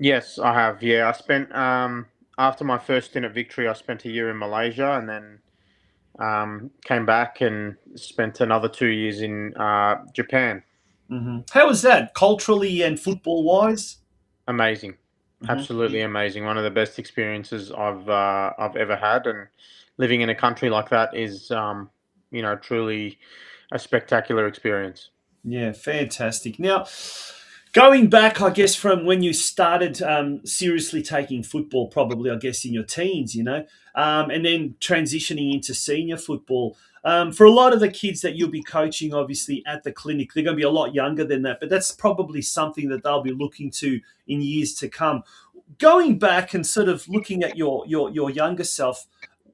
[SPEAKER 4] Yes, I have. Yeah, I spent after my first stint at Victory, I spent a year in Malaysia, and then came back and spent another 2 years in Japan.
[SPEAKER 1] Mm-hmm. How was that, culturally and football-wise?
[SPEAKER 4] Amazing, absolutely amazing. One of the best experiences I've ever had, and living in a country like that is, truly a spectacular experience.
[SPEAKER 1] Yeah, fantastic. Now, going back, I guess, from when you started seriously taking football, probably, I guess, in your teens, and then transitioning into senior football. For a lot of the kids that you'll be coaching, obviously, at the clinic, they're going to be a lot younger than that, but that's probably something that they'll be looking to in years to come. Going back and sort of looking at your younger self,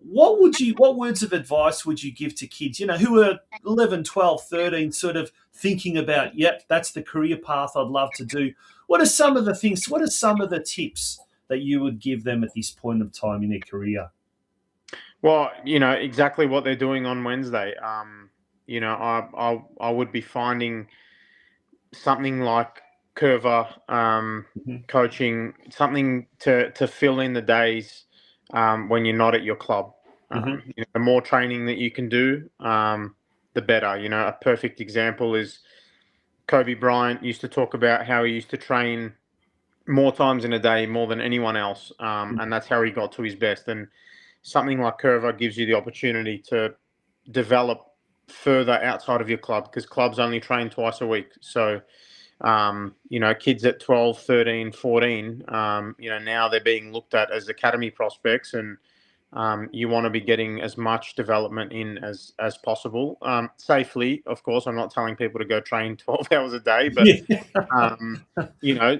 [SPEAKER 1] what words of advice would you give to kids, who are 11, 12, 13, sort of thinking about, yep, that's the career path I'd love to do? What are some of the things, what are some of the tips that you would give them at this point of time in their career?
[SPEAKER 4] Well, exactly what they're doing on Wednesday. I would be finding something like Curva coaching, something to fill in the days when you're not at your club. The more training that you can do, the better. A perfect example is Kobe Bryant used to talk about how he used to train more times in a day, more than anyone else, and that's how he got to his best. And something like Curva gives you the opportunity to develop further outside of your club, because clubs only train twice a week. So Kids at 12, 13, 14, now they're being looked at as academy prospects, and you want to be getting as much development in as possible, safely. Of course, I'm not telling people to go train 12 hours a day, but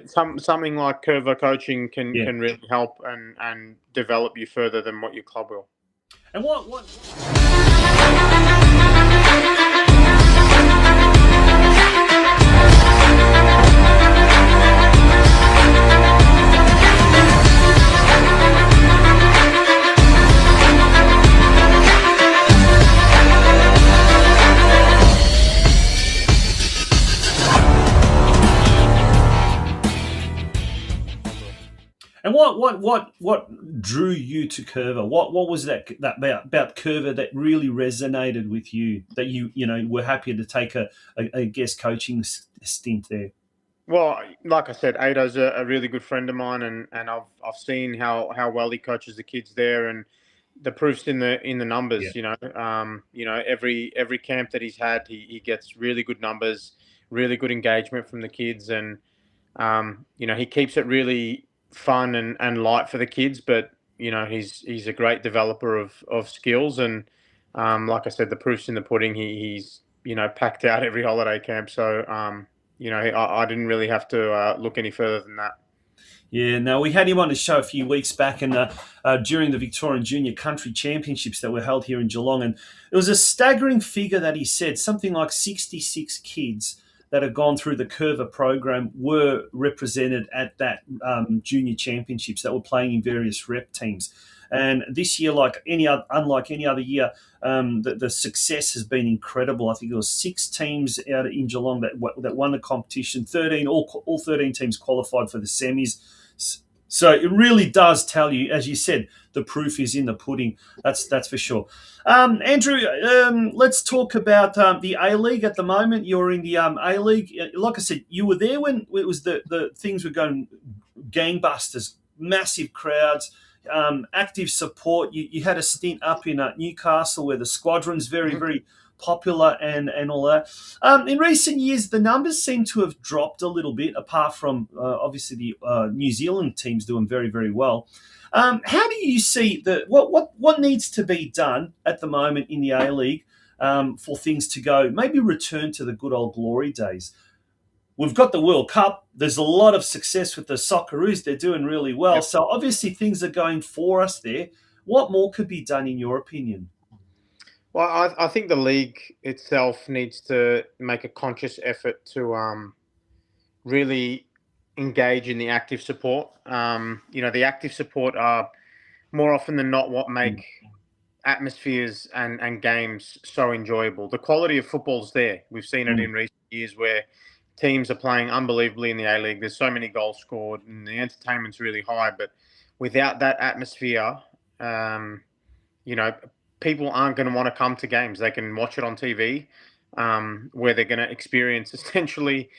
[SPEAKER 4] something like curver coaching can really help and develop you further than what your club will.
[SPEAKER 1] And what drew you to Curver? What was that about Curver that really resonated with you, that you were happy to take a guest coaching stint there?
[SPEAKER 4] Well, like I said, Ado's a really good friend of mine, and I've seen how well he coaches the kids there, and the proof's in the numbers. Every camp that he's had, he gets really good numbers, really good engagement from the kids, and he keeps it really fun and light for the kids. But he's a great developer of skills, and like I said, the proof's in the pudding. He's packed out every holiday camp, so I didn't really have to look any further than that.
[SPEAKER 1] Yeah, no, we had him on the show a few weeks back, and during the Victorian Junior Country Championships that were held here in Geelong, and it was a staggering figure that he said, something like 66 kids that have gone through the Curver program were represented at that junior championships that were playing in various rep teams. And this year, unlike any other year, the success has been incredible. I think there was 6 teams out in Geelong that won the competition. 13, all 13 teams qualified for the semis. So it really does tell you, as you said, the proof is in the pudding. That's for sure. Andrew, let's talk about the A-League at the moment. You're in the A-League. Like I said, you were there when it was the things were going gangbusters, massive crowds. Active support. You had a stint up in Newcastle where the squadron's very, very popular and all that. In recent years, the numbers seem to have dropped a little bit, apart from obviously the New Zealand teams doing very, very well. How do you see what needs to be done at the moment in the A-League for things to go, maybe return to the good old glory days? We've got the World Cup. There's a lot of success with the Socceroos. They're doing really well. Yep. So obviously things are going for us there. What more could be done in your opinion?
[SPEAKER 4] Well, I think the league itself needs to make a conscious effort to really engage in the active support. The active support are more often than not what make atmospheres and games so enjoyable. The quality of football's there. We've seen it in recent years where teams are playing unbelievably in the A-League. There's so many goals scored and the entertainment's really high. But without that atmosphere, people aren't going to want to come to games. They can watch it on TV, where they're going to experience essentially,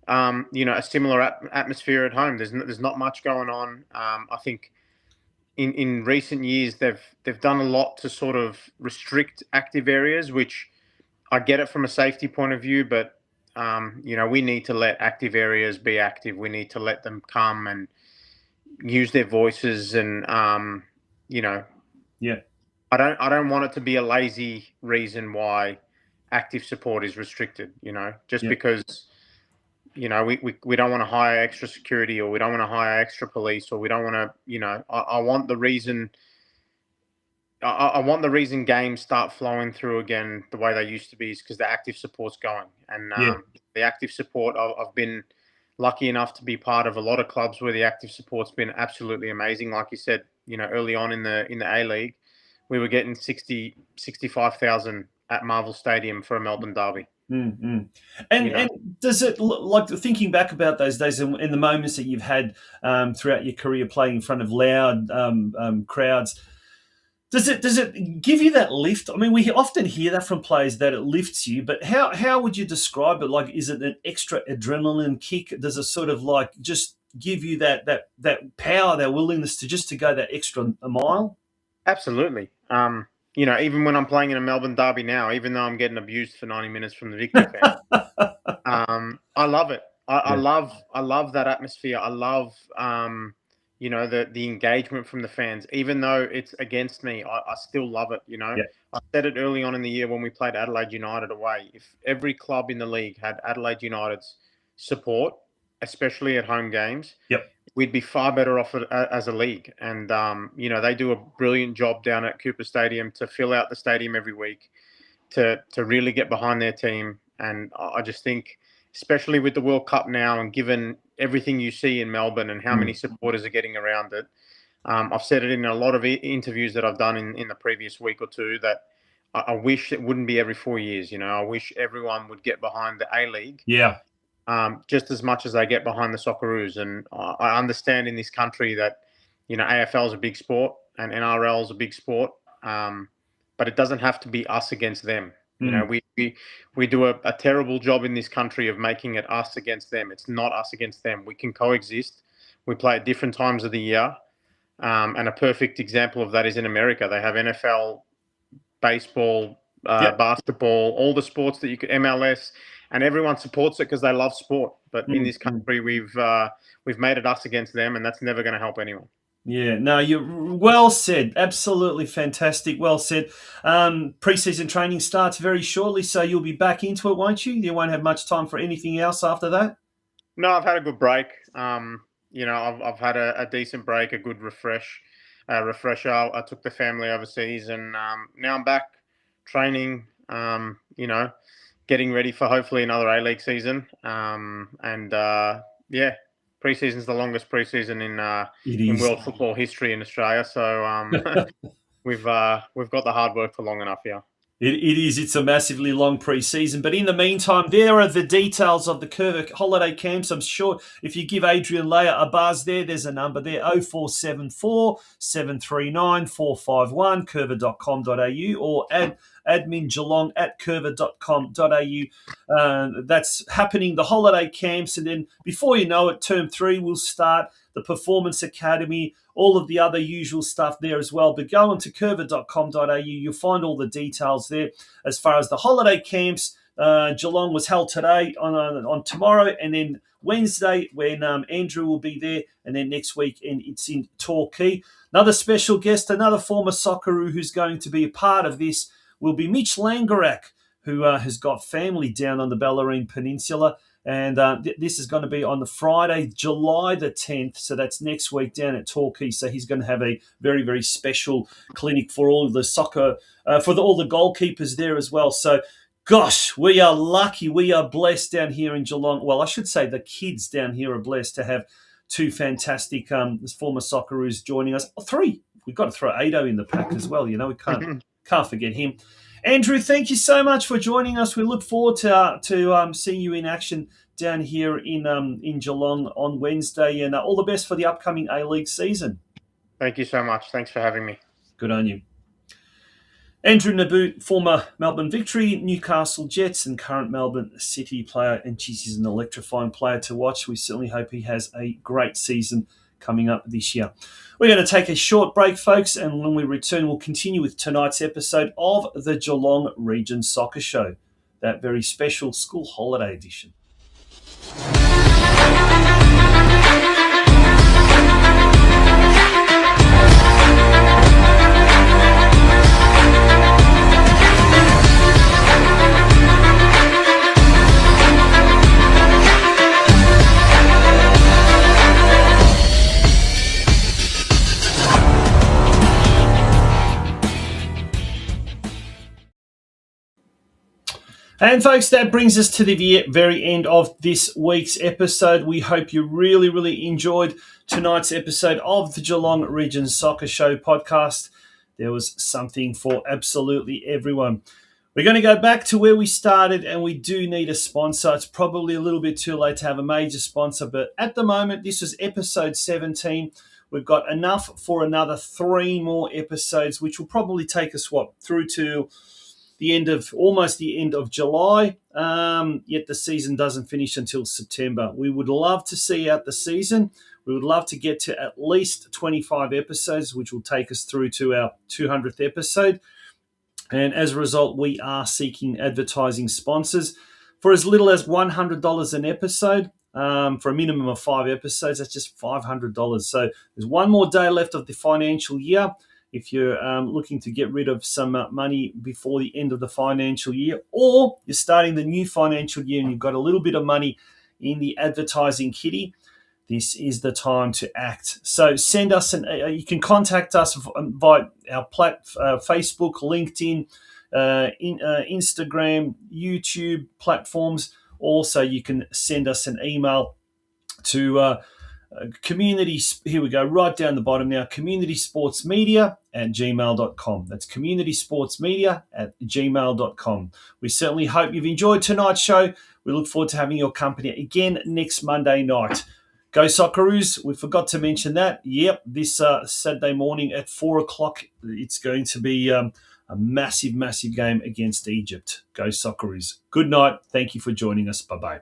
[SPEAKER 4] a similar atmosphere at home. There's not much going on. I think in recent years they've done a lot to sort of restrict active areas, which I get it from a safety point of view, but we need to let active areas be active. We need to let them come and use their voices, and
[SPEAKER 1] yeah.
[SPEAKER 4] I don't want it to be a lazy reason why active support is restricted. Because we don't want to hire extra security, or we don't want to hire extra police, or we don't want to. I want the reason. I want the reason games start flowing through again the way they used to be is because the active support's going. And the active support, I've been lucky enough to be part of a lot of clubs where the active support's been absolutely amazing. Like you said, early on in the A-League, we were getting 65,000 at Marvel Stadium for a Melbourne derby.
[SPEAKER 1] Mm-hmm. And does it, like thinking back about those days and the moments that you've had throughout your career playing in front of loud crowds, does it give you that lift? I mean, we often hear that from players that it lifts you, but how would you describe it? Like, is it an extra adrenaline kick? Does it sort of like just give you that power, that willingness to go that extra mile?
[SPEAKER 4] Absolutely. Even when I'm playing in a Melbourne derby now, even though I'm getting abused for 90 minutes from the Victory fan, I love it. I
[SPEAKER 1] Yeah.
[SPEAKER 4] love that atmosphere. I love the engagement from the fans. Even though it's against me, I still love it.
[SPEAKER 1] Yeah.
[SPEAKER 4] I said it early on in the year when we played Adelaide United away. If every club in the league had Adelaide United's support, especially at home games,
[SPEAKER 1] Yep.
[SPEAKER 4] we'd be far better off as a league. And they do a brilliant job down at Cooper Stadium to fill out the stadium every week, to really get behind their team. And I just think, especially with the World Cup now, and given everything you see in Melbourne and how many supporters are getting around it, I've said it in a lot of interviews that I've done in the previous week or two, that I wish it wouldn't be every 4 years. I wish everyone would get behind the A-League
[SPEAKER 1] Yeah.
[SPEAKER 4] just as much as they get behind the Socceroos. And I understand in this country that, AFL is a big sport and NRL is a big sport, but it doesn't have to be us against them. We do a terrible job in this country of making it us against them. It's not us against them. We can coexist. We play at different times of the year. And a perfect example of that is in America. They have NFL, baseball,
[SPEAKER 1] Yep.
[SPEAKER 4] basketball, all the sports that you could, MLS, and everyone supports it because they love sport. But in this country, we've made it us against them, and that's never going to help anyone.
[SPEAKER 1] Yeah, no, you're well said. Absolutely fantastic. Well said. Preseason training starts very shortly, so you'll be back into it, won't you? You won't have much time for anything else after that.
[SPEAKER 4] No, I've had a good break. I've had a decent break, a good refresher. I took the family overseas, and now I'm back training. Getting ready for hopefully another A-League season. Preseason's the longest preseason in world football history in Australia. So we've got the hard work for long enough here.
[SPEAKER 1] It is. It's a massively long pre-season. But in the meantime, there are the details of the Curva holiday camps. I'm sure if you give Adrian Leia a buzz there's a number there, 0474 739 451, curva.com.au, or admin Geelong at curva.com.au. That's happening, the holiday camps. And then before you know it, term 3 will start, the Performance Academy, all of the other usual stuff there as well. But go on to curva.com.au. You'll find all the details there. As far as the holiday camps, Geelong was held today, on tomorrow, and then Wednesday when Andrew will be there, and then next week it's in Torquay. Another special guest, another former Socceroo who's going to be a part of this will be Mitch Langerak, who has got family down on the Bellarine Peninsula. And this is going to be on the Friday, July the 10th. So that's next week down at Torquay. So he's going to have a very, very special clinic for all of the soccer, all the goalkeepers there as well. So, gosh, we are lucky. We are blessed down here in Geelong. Well, I should say the kids down here are blessed to have two fantastic former Socceroos joining us. 3. We've got to throw Ado in the pack as well. We can't forget him. Andrew, thank you so much for joining us. We look forward to seeing you in action down here in Geelong on Wednesday, and all the best for the upcoming A-League season.
[SPEAKER 4] Thank you so much. Thanks for having me.
[SPEAKER 1] Good on you. Andrew Naboot, former Melbourne Victory, Newcastle Jets, and current Melbourne City player, and he's an electrifying player to watch. We certainly hope he has a great season coming up this year. We're going to take a short break, folks, and when we return, we'll continue with tonight's episode of the Geelong Region Soccer Show, that very special school holiday edition. And folks, that brings us to the very end of this week's episode. We hope you really, really enjoyed tonight's episode of the Geelong Region Soccer Show podcast. There was something for absolutely everyone. We're going to go back to where we started, and we do need a sponsor. It's probably a little bit too late to have a major sponsor, but at the moment, this is episode 17. We've got enough for another 3 more episodes, which will probably take us, through to almost the end of July, yet the season doesn't finish until September. We would love to see out the season. We would love to get to at least 25 episodes, which will take us through to our 200th episode. And as a result, we are seeking advertising sponsors for as little as $100 an episode. for a minimum of 5 episodes. That's just $500. So there's one more day left of the financial year. If you're looking to get rid of some money before the end of the financial year, or you're starting the new financial year and you've got a little bit of money in the advertising kitty, this is the time to act. So send us you can contact us via our Facebook, LinkedIn, Instagram, YouTube platforms. Also, you can send us an email to community, here we go, right down the bottom now, communitysportsmedia@gmail.com. That's communitysportsmedia@gmail.com. We certainly hope you've enjoyed tonight's show. We look forward to having your company again next Monday night. Go Socceroos, we forgot to mention that. Yep, this Saturday morning at 4 o'clock, it's going to be a massive, massive game against Egypt. Go Socceroos. Good night. Thank you for joining us. Bye-bye.